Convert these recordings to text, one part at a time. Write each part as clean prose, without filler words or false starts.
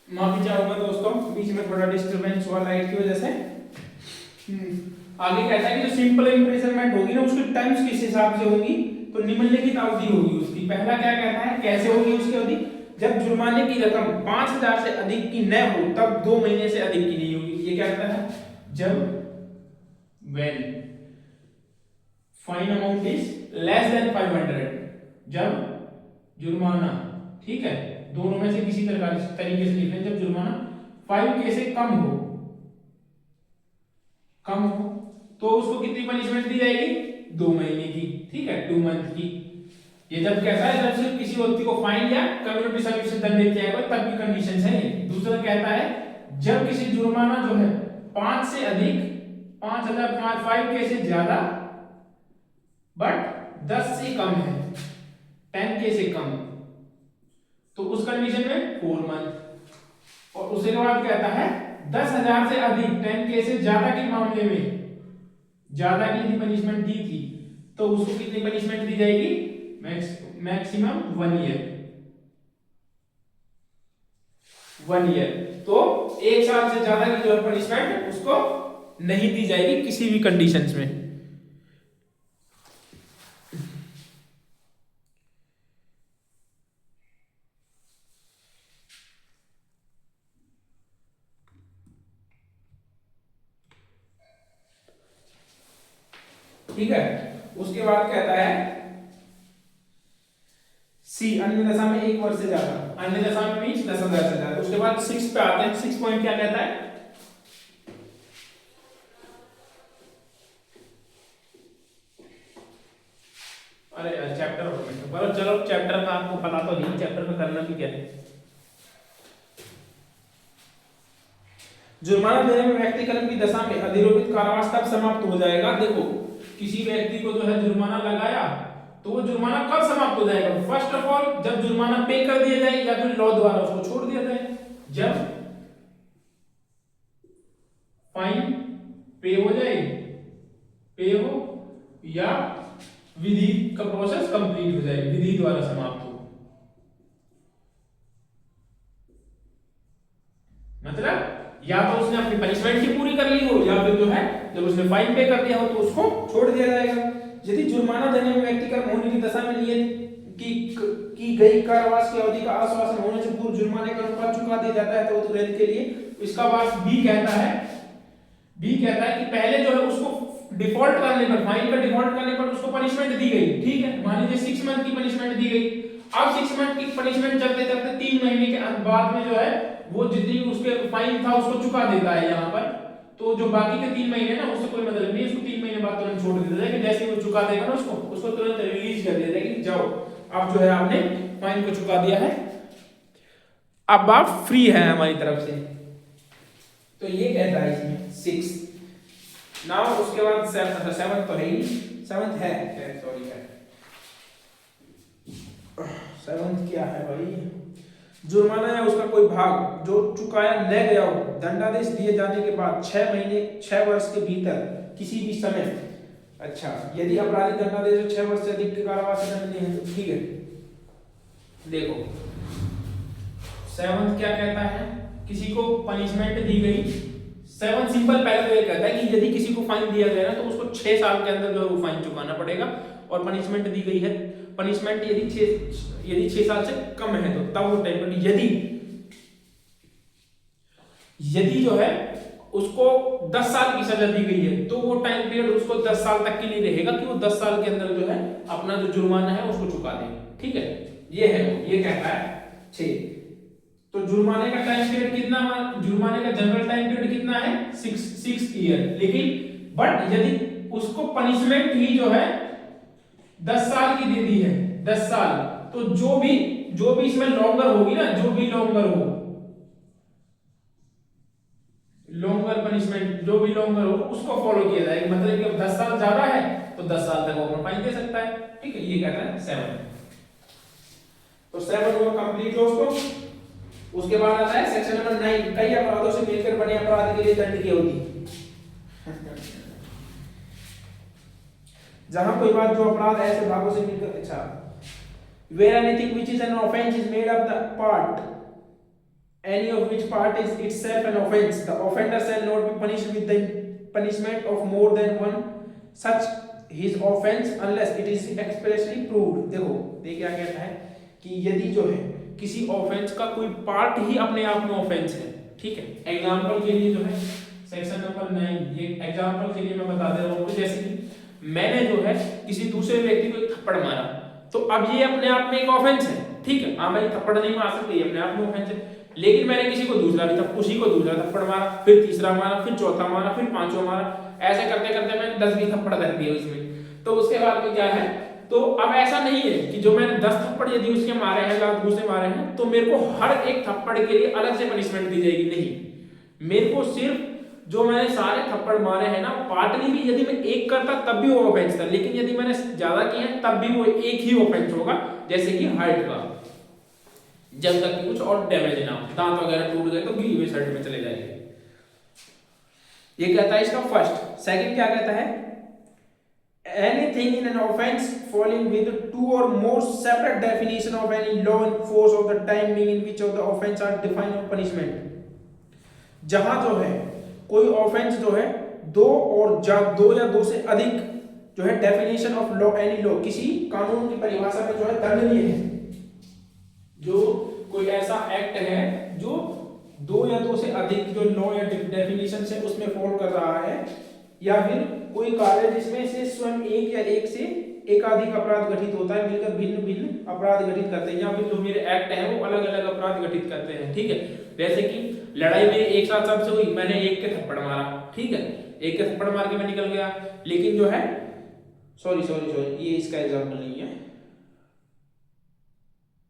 माफी चाहूंगा दोस्तों, बीच में थोड़ा डिस्टरबेंस हुआ लाइट की वजह से। आगे कहता है कि जो सिंपल इम्प्रिजनमेंट होगी ना उसकी टर्म्स किस हिसाब से होगी, तो निम्नलिखित अवधि होगी उसकी। पहला क्या कहता है, कैसे होगी उसकी अवधि, जब जुर्माने की रकम 5,000 से अधिक की न हो तब 2 महीने से अधिक की नहीं होगी। ये क्या कहता है, जब when fine amount is less than 500, जब जुर्माना, ठीक है, दोनों में से किसी तरीके से लिखें, जब जुर्माना 5K से कम हो तो उसको कितनी पनिशमेंट दी जाएगी, 2 महीने की, ठीक है, 2 मंथ की। ये जब कहता है जब सिर्फ किसी व्यक्ति को फाइन या कम्युनिटी सर्विस से दंडित किया गया तब की कंडीशन है ये। दूसरा कहता है जब किसी जुर्माना जो है 5 से अधिक, 5,005 से ज्यादा बट 10 से कम है, 10K से कम, तो उस कंडीशन में 4 मंथ। और उसके बाद कहता है 10,000 से अधिक, 10K से ज्यादा के मामले में, ज्यादा की यदि पनिशमेंट दी थी तो उसको कितनी पनिशमेंट दी जाएगी, मैक्सिमम 1 ईयर। 1 ईयर, तो 1 साल से ज्यादा की जो पनिशमेंट उसको नहीं दी जाएगी किसी भी कंडीशंस में। ठीक है, उसके बाद कहता है सी, अन्य दशा में 1 वर्ष से ज्यादा, अन्य दशा में मींस 10,000 से ज्यादा। उसके बाद 6 पे आते हैं। 6 पॉइंट क्या कहता है, अरे चैप्टर पर, चलो चैप्टर का आपको पता तो नहीं, चैप्टर में करना भी क्या है। जुर्माना देने में व्यक्ति कलम की दशा में अधिरोपित कारावास तब समाप्त हो जाएगा। देखो, किसी व्यक्ति को जो है जुर्माना लगाया तो वो जुर्माना कब समाप्त हो जाएगा, फर्स्ट ऑफ ऑल जब जुर्माना पे कर दिया जाए या फिर लॉ द्वारा उसको छोड़ दिया जाए। जब फाइन पे हो जाए, पे हो, या विधि का प्रोसेस कंप्लीट हो जाए, विधि द्वारा समाप्त हो। मतलब या तो उसने अपनी पनिशमेंट ही पूरी कर ली हो, या फिर जो है जब उसने फाइन पे कर दिया हो तो उसको छोड़ दिया जाएगा। यदि जुर्माना देने में व्यक्ति कर्म होने की दशा में नियत की गई कारावास की अवधि का आश्वासन होने से पूर्व जुर्माने का अनुपात चुका दिया जाता है तो तुरंत के लिए। इसका बात बी कहता है, बी कहता है कि पहले जो है उसको डिफॉल्ट करने पर, फाइन का डिफॉल्ट करने पर उसको पनिशमेंट दी गई, ठीक है, मान लीजिए 6 मंथ की पनिशमेंट दी गई। अब 6 मंथ की पनिशमेंट चलते चलते 3 महीने के बाद में जो है वो जितनी उसके फाइन था उसको चुका देता है यहाँ पर। तो जो बाकी के 3 महीने ना उससे कोई मतलब नहीं, उसको 3 महीने बाद तुरंत छोड़ दिया जाएगा। जैसे वो चुका देगा ना उसको तुरंत रिलीज कर दिया जाएगा कि जाओ अब जो है आपने फाइन को चुका दिया है, अब आप फ्री है हमारी तरफ से। तो ये कहता है इसमें 6। नाउ उसके बाद 7 तो है ही, 7 है, सॉरी है, 7 क्या है भाई, जुर्माना या उसका कोई भाग जो चुकाया न गया हो, दंडादेश दिए जाने के बाद 6 महीने 6 वर्ष के भीतर किसी भी समय, अच्छा यदि अपराधी दंडादेश 6 वर्ष से अधिक के कारावास से दंड है, ठीक है। देखो 7 क्या कहता है, किसी को पनिशमेंट दी गई। 7 सिंपल पहले तो ये कहता है कि यदि किसी को फाइन दिया गया ना तो उसको 6 साल के अंदर जो है वो फाइन चुकाना पड़ेगा, और पनिशमेंट दी गई है, पनिशमेंट यदि 6 साल से कम है तो तब वो टाइम पर, यदि जो है उसको 10 साल की सजा दी गई है तो वो टाइम पीरियड उसको 10 साल तक के लिए रहेगा कि वो 10 साल के अंदर जो है अपना जो जुर्माना है उसको चुका दे, ठीक है। ये है, ये कहता है 6। तो जुर्माने का टाइम पीरियड कितना, जुर्माने का जनरल टाइम पीरियड कितना है, 6 ईयर। लेकिन बट यदि उसको पनिशमेंट ही जो है 10 साल की दे दी है, 10 साल, तो जो भी इसमें लॉन्गर होगी ना, जो भी लॉन्गर हो, लॉन्गर पनिशमेंट जो भी लॉन्गर हो उसको फॉलो किया जाएगा। मतलब कि 10 साल ज्यादा है तो 10 साल तक वो अपना फाइन दे सकता है, ठीक है। ये कहता है 7। तो 7 वो कंप्लीट दोस्तों। उसके बाद आता है सेक्शन नंबर 9, कई अपराधों से मिलकर बने अपराध के लिए दंड की अवधि। जहां कोई बात जो अपराध ऐसे भागों से मिलकर, अच्छा, where anything which is an offense is made up the part any of which part is itself an offense, the offender shall not be punished with the punishment of more than one such his offense unless it is expressly proved। देखो ये क्या कहता है कि यदि जो है किसी ऑफेंस का कोई पार्ट ही अपने आप में ऑफेंस है, ठीक है। एग्जांपल के लिए जो है सेक्शन नंबर 9, ये एग्जांपल के लिए मैं बता दे रहा हूँ, जैसे कि मैंने जो है किसी दूसरे व्यक्ति को एक थप्पड़ मारा, तो अब ये अपने आप में एक ऑफेंस है, ठीक है। हाँ भाई थप्पड़ नहीं मार सकते, ये अपने आप में ऑफेंस है, लेकिन मैंने किसी को दूसरा भी उसी को दूसरा थप्पड़ मारा, फिर तीसरा मारा, फिर चौथा मारा, फिर पांचवा मारा, ऐसे करते करते मैंने 10 भी थप्पड़ कर दिए उसमें। तो उसके बाद में क्या है, तो अब ऐसा नहीं है कि जो मैंने 10 थप्पड़ यदि उसके मारे हैं, लात घूसे मारे हैं, तो मेरे को हर एक थप्पड़ के लिए अलग से पनिशमेंट दी जाएगी, नहीं। मेरे को सिर्फ जो मैंने सारे थप्पड़ मारे हैं ना, पार्टली भी यदि मैं एक करता तब भी वो ऑफेंस था, लेकिन यदि मैंने ज्यादा किए हैं तब भी वो एक ही ऑफेंस होगा, जैसे कि हार्ट का, जब तक कि कुछ और डैमेज ना हो, दांत वगैरह टूट गए तो गिरी हुई शर्ट में चले जाएंगे। ये कहता है इसका फर्स्ट। सेकंड क्या कहता है, anything in an offense falling with two or more separate definition of any law in force of the timing in which of the offense are defined of punishment। जहां जो है कोई ऑफेंस जो है दो या दो से अधिक जो है definition of law, any law, किसी कानून की परिभाषा में जो है दंडनीय है, जो कोई ऐसा एक्ट है जो दो या दो से अधिक जो लॉ या डेफिनेशन से उसमें फॉल कर रहा है, या फिर कोई कार्य जिसमें से स्वयं एक या एक से एकाधिक अपराध घटित होता है, मिलकर भिन्न भिन्न अपराध घटित करते हैं, या फिर जो मेरे एक्ट हैं वो अलग अलग अपराध घटित करते हैं, ठीक है। जैसे कि लड़ाई में एक साथ सबसे हुई, मैंने एक के थप्पड़ मारा, ठीक है, एक के थप्पड़ मार के मैं निकल गया, लेकिन जो है सॉरी ये इसका एग्जाम्पल नहीं है।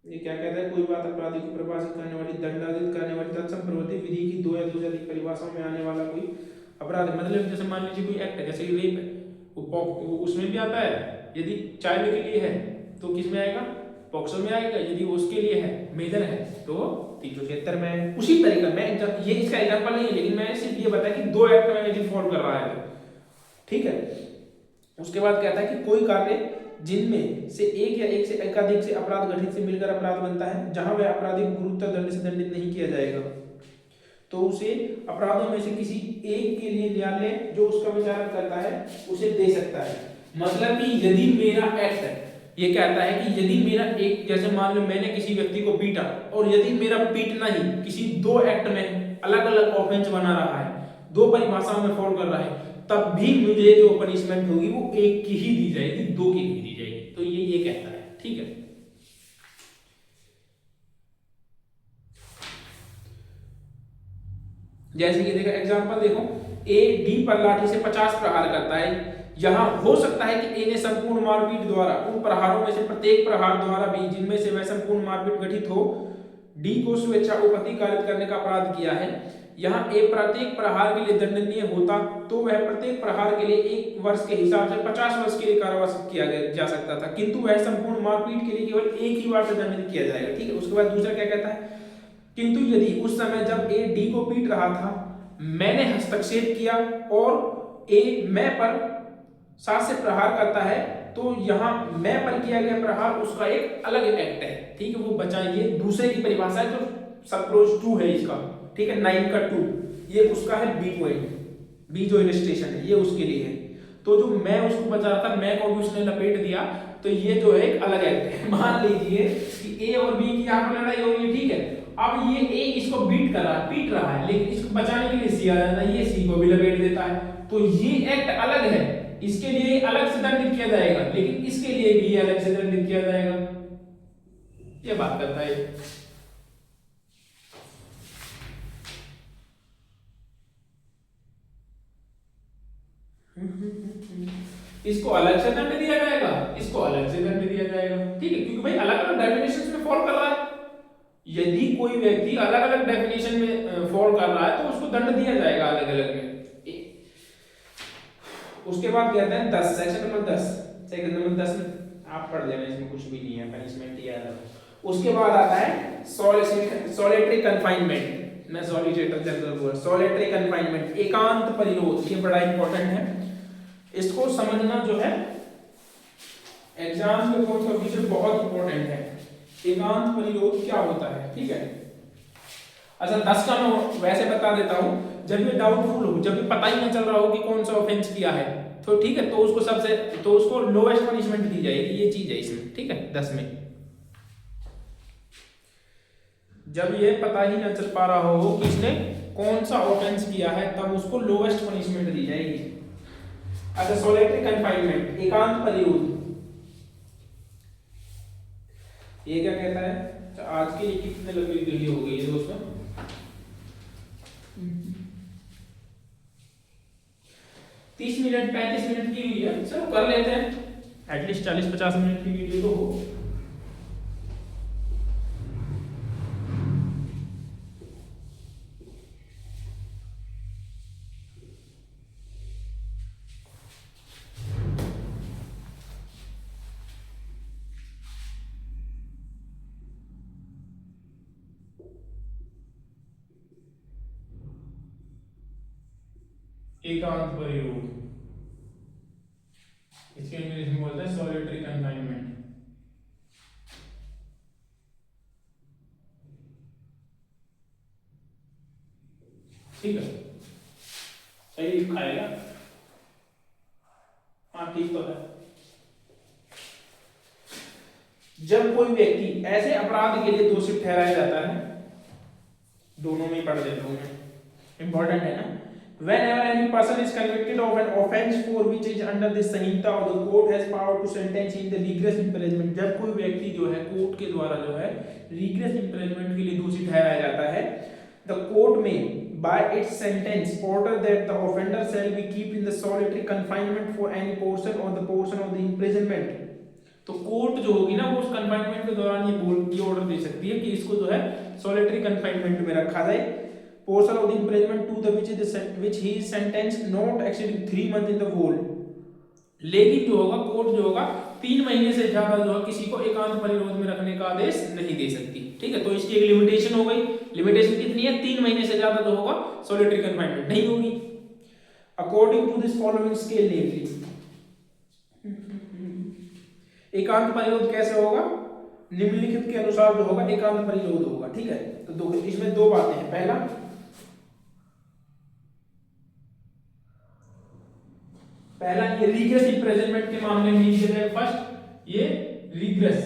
ये क्या कहता है, कोई बात अपराधी को परिभाषित करने वाली, दंडाधित करने वाली तत्सम प्रवृत्ति विधि की दो या दो से अधिक परिभाषाओं में आने वाला कोई अपराध, मतलब जैसे मान लीजिए कोई एक्ट है, जैसे रेप है, वो उसमें भी आता है, यदि चाइल्ड के लिए है तो किस में आएगा, पॉक्सो में आएगा, यदि उसके लिए है मेजर है तो 376 में। उसी तरीके में ये इसका एग्जांपल नहीं है, लेकिन मैं सिर्फ ये बताया कि दो एक्ट में यदि फॉल कर रहा है, ठीक है। उसके बाद कहता है कि कोई कार्य जिनमें से एक या एक से एकाधिक से अपराध घटित से मिलकर अपराध बनता है, जहां वह अपराधी गुरुतर दंड से दंडित नहीं किया जाएगा, तो उसे अपराधों में से किसी एक के लिए न्यायालय जो उसका विचार करता है उसे दे सकता है। मतलब कि यदि मेरा एक्ट है, ये कहता है कि यदि मेरा एक, जैसे मान लो मैंने किसी व्यक्ति को पीटा, और यदि मेरा पीटना ही किसी दो एक्ट में अलग अलग ऑफेंस बना रहा है, दो परिभाषाओं में फॉल कर रहा है, तब भी मुझे जो पनिशमेंट होगी वो एक की ही दी जाएगी, दो की नहीं दी जाएगी। तो ये कहता है, ठीक है। जैसे कि देखो एग्जांपल देखो, ए डी पर लाठी से 50 प्रहार करता है, यहां हो सकता है कि ए ने संपूर्ण मारपीट द्वारा उन प्रहारों में से प्रत्येक प्रहार द्वारा भी जिनमें से वह संपूर्ण मारपीट घटित हो, डी को स्वेच्छा उपति कारित करने का अपराध किया है। यहाँ ए प्रत्येक प्रहार के लिए दंडनीय होता तो वह प्रत्येक प्रहार के लिए 1 वर्ष के हिसाब से 50 वर्ष के लिए कारावास किया जा सकता था, किंतु वह संपूर्ण मारपीट के लिए केवल एक ही बार से दंडित किया जाएगा, ठीक है। उसके बाद दूसरा क्या कहता है, किंतु यदि उस समय जब ए डी को पीट रहा था मैंने हस्तक्षेप किया और ए मैं पर साथ से प्रहार करता है, तो यहाँ मैं पर किया गया प्रहार उसका एक अलग एक्ट है, ठीक है, वो बचाइए। दूसरे की परिभाषा है जो सब क्लोज 2 है इसका, ठीक है, 9 का 2, ये उसका है बी पॉइंट, बी जो इलस्ट्रेशन है ये उसके लिए है। तो जो मैं उसको बचा रहा था, मैं को भी उसने लपेट दिया, तो ये जो है एक अलग एक्ट है। मान लीजिए कि ए और बी की यहाँ पर लड़ाई हो रही है, ठीक है, अब ये ए इसको पीट रहा है, लेकिन इसको बचाने के लिए सी आ जाता है, ये सी को भी लपेट देता है, तो ये एक्ट अलग है, इसके लिए अलग से दंडित किया जाएगा, लेकिन इसके लिए भी अलग से दंडित किया जाएगा। ये बात करता है। इसको अलग से दंड दिया जाएगा, इसको अलग से दंड दिया जाएगा, ठीक है, क्योंकि भाई अलग अलग डेफिनेशन में फॉल कर रहा है। यदि कोई व्यक्ति अलग अलग डेफिनेशन में फॉल कर रहा है तो उसको दंड दिया जाएगा अलग अलग में। उसके बाद कहते हैं 10, सेक्शन नंबर 10, सेक्शन नंबर 10 में आप पढ़ लेना, इसमें कुछ भी नहीं है, पनिशमेंट ही है। उसके बाद आता है सॉलिटरी कन्फाइनमेंट, मैं सॉलिटेटर जनरल वर्ड, सॉलिटरी कन्फाइनमेंट, एकांत परिरोध, ये बड़ा इंपॉर्टेंट है, इसको समझना जो है एग्जाम के पॉइंट ऑफ व्यू से बहुत इंपॉर्टेंट है। एकांत परिरोध क्या होता है, ठीक है। अच्छा 10 का मैं वैसे बता देता हूँ, जब ये डाउटफुल हो, जब भी पता ही ना चल रहा हो कि कौन सा ऑफेंस किया है, तो ठीक है, तो उसको लोएस्ट पनिशमेंट दी जाएगी, ये चीज है इसमें, ठीक है 10 में। जब ये पता ही ना चल पा रहा हो कि इसने कौन सा ऑफेंस किया है, तब उसको लोएस्ट पनिशमेंट दी जाएगी। अच्छा सोलिटरी कंफाइनमेंट, एकांत परिरोध, ये क्या कहता है? अच्छा, आज के लिए कितने लंबी वीडियो हो गई है दोस्तों? 30 मिनट 35 मिनट की हुई है, चलो कर लेते हैं, एटलीस्ट 40-50 मिनट की वीडियो तो हो। एकांत परिरोध, इसके इंग्लिश में बोलते हैं सॉलिटरी कंफाइनमेंट। ठीक है, सही लिखा है क्या? हाँ ठीक तो है। जब कोई व्यक्ति ऐसे अपराध के लिए दोषी ठहराया जाता है, दोनों में ही पढ़ देता हूं मैं, इंपॉर्टेंट है ना। Whenever any person is convicted of an offense for which is under this Samhita or the court has power to sentence in the rigorous imprisonment, जब कोई व्यक्ति जो है कोर्ट के द्वारा जो है rigorous imprisonment के लिए दोषी ठहराया जाता है, the court may by its sentence order that the offender shall be kept in the solitary confinement for any portion or the portion of the imprisonment। तो कोर्ट जो होगी ना वो उस कंफाइनमेंट के दौरान ये ऑर्डर दे सकती है कि इसको जो है सॉलिटरी कंफाइनमेंट में रखा जाए, portion of the imprisonment to the which he is sentenced not exceeding 3 months in the whole। लेकिन जो होगा कोर्ट जो होगा 3 महीने से ज्यादा जो है किसी को एकांत परिरोध में रखने का आदेश नहीं दे सकती। ठीक है, तो इसकी एक लिमिटेशन हो गई। लिमिटेशन कितनी है? 3 महीने से ज्यादा जो होगा सॉलिटरी कंफाइनमेंट नहीं होगी। According to this following scale namely, एकांत परिरोध कैसे होगा? निम्नलिखित के अनुसार जो होगा एकांत परिरोध होगा। ठीक है, तो इसमें दो बातें हैं। पहला ये रिग्रेस इम्प्रिजनमेंट के मामले में लिखा जाए फर्स्ट, ये रिग्रेस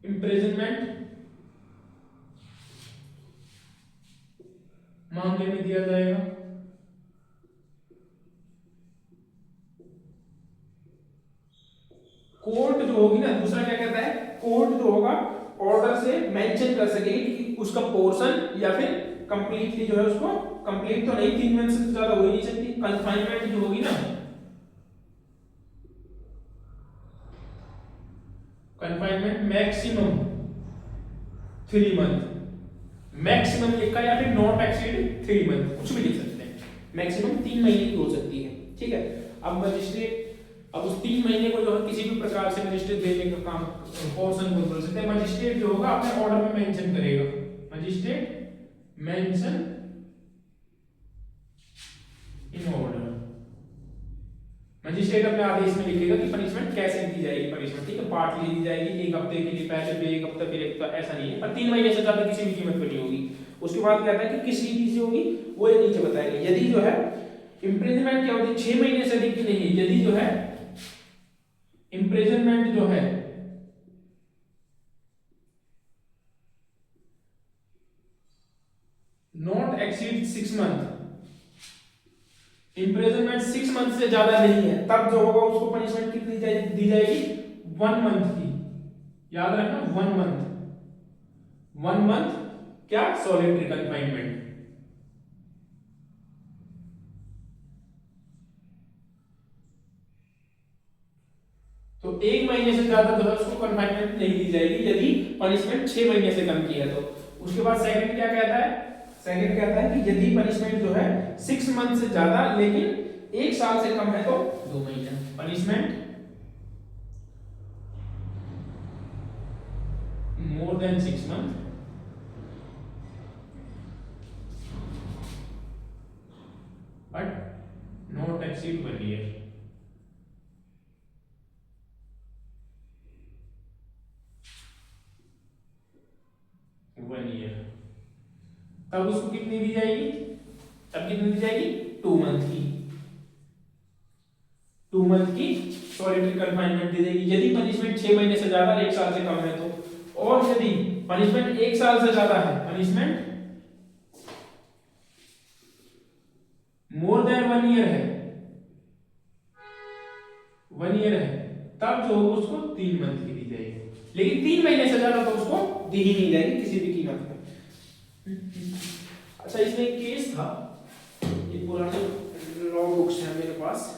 इम्प्रिजनमेंट मामले में दिया जाएगा। कोर्ट जो होगी ना, दूसरा क्या कहता है, कोर्ट जो होगा ऑर्डर से मेंशन कर सकेगी कि उसका पोर्शन या फिर कंप्लीटली जो है उसको, कंप्लीट तो नहीं, 3 मंथ से ज्यादा हो ही नहीं सकती। कन्फाइनमेंट जो होगी ना, कन्फाइनमेंट मैक्सिमम 3 मंथ, मैक्सिमम लिखा या फिर नॉट एक्सीड 3 मंथ, कुछ भी लिख सकते हैं। मैक्सिमम 3 महीने की हो सकती है। ठीक है, अब मजिस्ट्रेट अब उस 3 महीने को जो है किसी भी प्रकार से मजिस्ट्रेट देने का काम पोर्शन को बोल सकते हैं। मजिस्ट्रेट जो होगा अपने ऑर्डर में मेंशन करेगा, magistrate mention in order, magistrate अपने आदेश में लिखेगा कि पनिशमेंट कैसे दी जाएगी। पनिशमेंट ठीक है, पार्टली दी जाएगी, 1 हफ्ते के लिए पहले पे, 1 हफ्ते फिर एक, तो ऐसा नहीं है, पर 3 महीने से ज्यादा किसी भी कीमत पर नहीं होगी। उसके बाद कहता है कि किस रीति से होगी वो ये नीचे बताएंगे। यदि जो है इम्प्रिजनमेंट की अवधि 6 महीने से अधिक की नहीं है, यदि जो है इम्प्रिजनमेंट जो है not exceed 6 month, imprisonment 6 month से ज्यादा नहीं है, तब जो होगा उसको पनिशमेंट कितनी दी जाएगी? 1 मंथ की। याद रखना 1 मंथ, 1 मंथ क्या? Solitary confinement. तो 1 महीने से ज्यादा जो है उसको कंफाइनमेंट नहीं दी जाएगी यदि पनिशमेंट 6 महीने से कम की है तो। उसके बाद सेकंड क्या कहता है? सेकंड कहता है कि यदि पनिशमेंट जो है 6 मंथ से ज्यादा लेकिन 1 साल से कम है तो 2 महीने। Punishment more than 6 month but not exceed 1 year. 1 year. तब उसको कितनी दी जाएगी, तब कितनी दी जाएगी 2 मंथ की, 2 मंथ की सॉलिटरी कंफाइनमेंट दी जाएगी यदि पनिशमेंट 6 महीने से ज्यादा 1 साल से कम है तो। और यदि पनिशमेंट 1 साल से ज्यादा है, पनिशमेंट मोर देन 1 ईयर है, 1 ईयर है, तब जो उसको 3 मंथ की दी जाएगी। लेकिन 3 महीने से ज्यादा तो उसको दी ही नहीं जाएगी किसी भी कीमत पे। अच्छा, इसमें एक केस था, ये पुराने लॉ बुक्स हैं मेरे पास,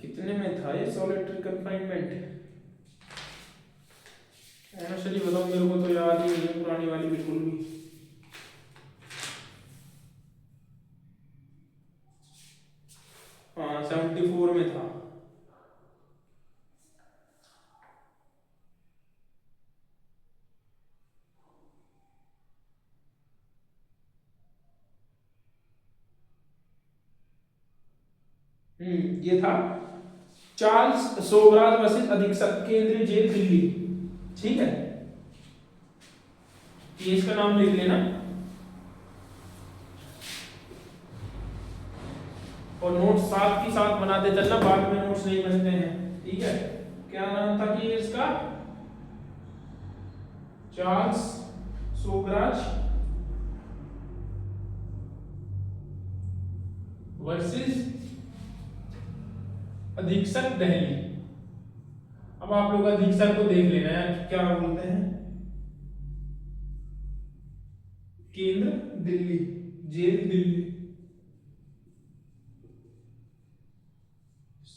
कितने में था ये सॉलिटरी कंफाइनमेंट, ऑनेस्टली बताओ मेरे को तो याद ही नहीं है पुरानी वाली बिल्कुल भी। हाँ 74 में था। ये था चार्ल्स सोबराज वर्सेस अधीक्षक केंद्रीय जेल दिल्ली, ठीक है, केस का नाम लिख लेना और नोट साथ ही साथ बनाते चलना, बाद में नोट्स नहीं बनते हैं, ठीक है। क्या नाम था कि इसका, चार्ल्स सोबराज वर्सेस अधीक्षक दिल्ली। अब आप लोग अधीक्षक को देख लेना है क्या बोलते हैं, केंद्र दिल्ली, जेल दिल्ली,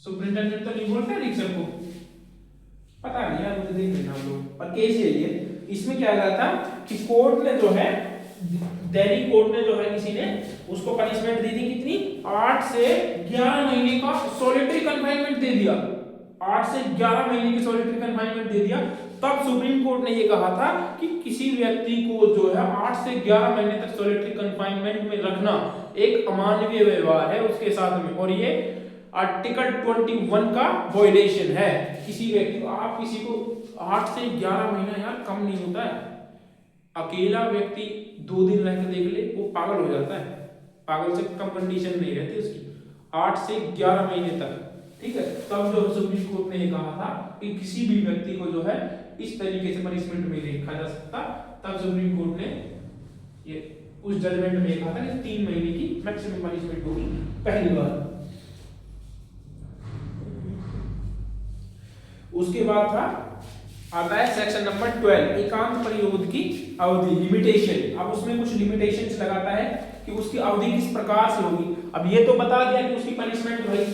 सुपरिंटेंडेंट तो नहीं बोलते अधीक्षक को, पता नहीं यार, मुझे देख लेना हम लोग। पर केस यही है, इसमें क्या हुआ था कि कोर्ट ने जो है, दिल्ली कोर्ट ने जो है, किसी ने उसको पनिशमेंट दी थी कितनी, 8 से 11 महीने का सॉलिटरी कंफाइनमेंट दे दिया, 8 से 11 महीने की सॉलिटरी कंफाइनमेंट दे दिया। तब सुप्रीम कोर्ट ने ये कहा था कि किसी व्यक्ति को जो है 8 से 11 महीने तक सॉलिटरी कंफाइनमेंट में रखना एक अमानवीय व्यवहार है उसके साथ में, और ये आर्टिकल 21 का वायलेशन है। किसी व्यक्ति को, आप किसी को 8 से 11 महीना यार कम नहीं होता है, अकेला व्यक्ति 2 दिन रह के देख ले वो पागल हो जाता है, पागल से कम कंडीशन नहीं रहती उसकी, 8 से 11 महीने तक, ठीक है। तब जो सुप्रीम कोर्ट ने ये कहा था कि किसी भी व्यक्ति को जो है इस तरीके से पनिशमेंट में नहीं रखा जा सकता, तब सुप्रीम कोर्ट ने ये उस जजमेंट में कहा था कि 3 महीने की मैक्सिमम पनिशमेंट होगी पहली बार। उसके बाद था, आता है सेक्शन नंबर 12, एकांत परिरोध की अवधि, लिमिटेशन। अब उसमें कुछ लिमिटेशंस लगाता है कि उसकी अवधि किस प्रकार से होगी। अब ये तो बता दिया कि उसकी पनिशमेंट भाई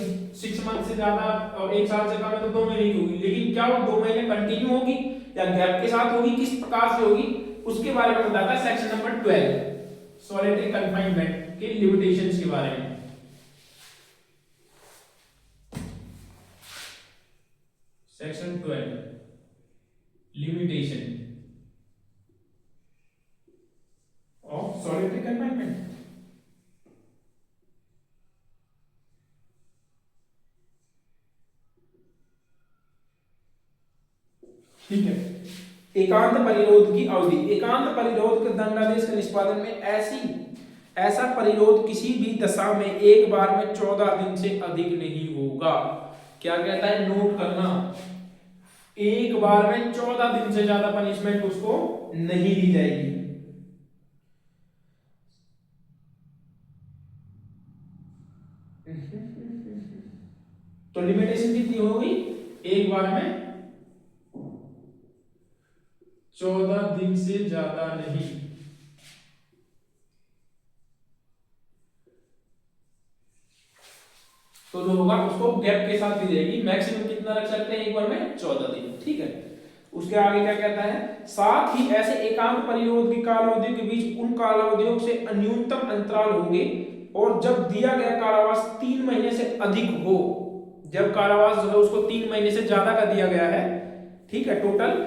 6 मंथ से ज्यादा और 1 साल से कम है तो 2 महीने की होगी, लेकिन क्या वो 2 महीने कंटिन्यू होगी या गैप के साथ होगी, किस प्रकार से होगी, उसके बारे में बताता है सेक्शन नंबर 12, सॉलिटरी कंफाइनमेंट के लिमिटेशंस के बारे में। Section 12, limitation of solitary confinement. ठीक है, एकांत परिरोध की अवधि। एकांत परिरोध के दंडादेश के निष्पादन में ऐसा परिरोध किसी भी दशा में एक बार में 14 दिन से अधिक नहीं होगा। क्या कहता है, नोट करना, एक बार में 14 दिन से ज्यादा पनिशमेंट उसको नहीं दी जाएगी। तो लिमिटेशन कितनी होगी, एक बार में 14 दिन से ज्यादा नहीं। तो जो होगा उसको गैप के साथ दी जाएगी, मैक्सिमम कितना रख सकते हैं एक बार में 14 दिन, ठीक है। उसके आगे क्या कहता है, साथ ही ऐसे एकांत परिरोध की कालावधि के बीच उन कालावधियों से न्यूनतम अंतराल होंगे, और जब दिया गया कारावास 3 महीने से अधिक हो, जब कारावास जो है उसको 3 महीने से ज्यादा का दिया गया है, ठीक है, टोटल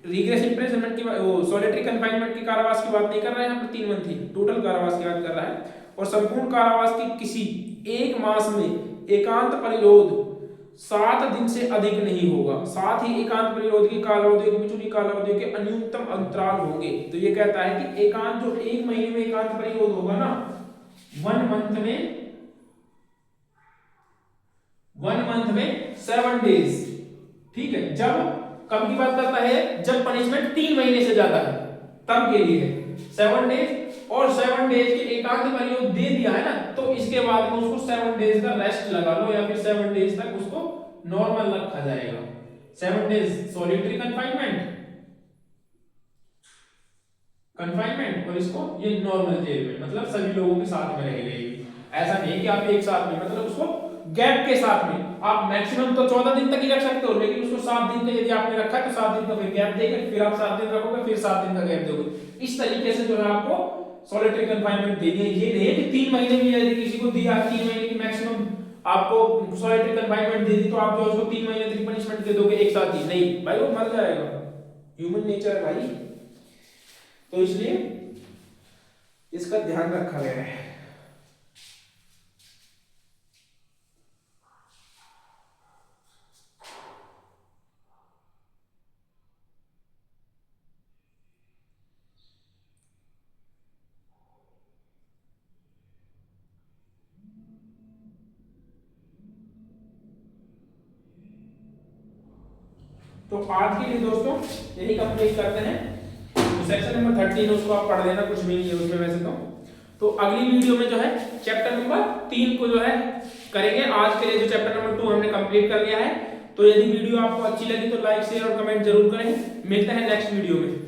रिग्रेस इम्प्रिजनमेंट की वो सॉलिटरी कन्फाइनमेंट की कारावास की बात नहीं कर रहे हैं, यहाँ पर 3 मंथ ही टोटल कारावास की बात कर रहा है। और संपूर्ण कारावास की किसी एक मास में एकांत परिरोध 7 दिन से अधिक नहीं होगा। साथ ही एकांत परिरोध की कालावधि के बीच कालावधि के न्यूनतम अंतराल होंगे। तो ये कहता है कि एकांत जो 1 महीने में एकांत परिरोध होगा ना, 1 मंथ में 7 डेज, ठीक है। जब कब की बात करता है, जब पनिशमेंट 3 महीने से ज्यादा है तब के लिए है 7 डेज। और 7 डेज के एकांत परिरोध दे दिया है ना, तो इसके बाद में उसको 7 डेज का रेस्ट लगा लो या फिर 7 डेज तक उसको नॉर्मल रखा जाएगा। 7 डेज सॉलिटरी कन्फाइनमेंट और इसको ये नॉर्मल जेल में, मतलब सभी लोगों के साथ में रहेगी। ऐसा नहीं कि आप एक साथ में, मतलब उसको गैप के साथ में। आप मैक्सिमम तो 14 दिन तक ही रख सकते हो, लेकिन उसको 7 दिन का यदि आपने रखा है तो 7 दिन का फिर गैप देकर फिर आप 7 दिन रखोगे, फिर 7 दिन का गैप दोगे। इस तरीके से जो है आपको सॉलिटरी कन्फाइनमेंट देनी है। ये नहीं है कि 3 महीने में यदि किसी को दिया 3 महीने की मैक्सिमम आपको सॉलिटरी कन्फाइनमेंट दे दी तो आप जो उसको 3 महीने तक पनिशमेंट दे दोगे एक साथ ही, नहीं भाई, वो मर जाएगा। ह्यूमन नेचर है भाई, तो इसलिए इसका ध्यान रखा गया है। तो आज के लिए दोस्तों यही कंप्लीट करते हैं। तो सेक्शन नंबर 13 उसको आप पढ़ लेना, कुछ भी नहीं है उसमें वैसे तो अगली वीडियो में जो है चैप्टर नंबर 3 को जो है करेंगे। आज के लिए जो चैप्टर नंबर 2 हमने कंप्लीट कर लिया है। तो यदि वीडियो आपको अच्छी लगी तो लाइक शेयर और कमेंट जरूर करें। मिलते हैं नेक्स्ट वीडियो में।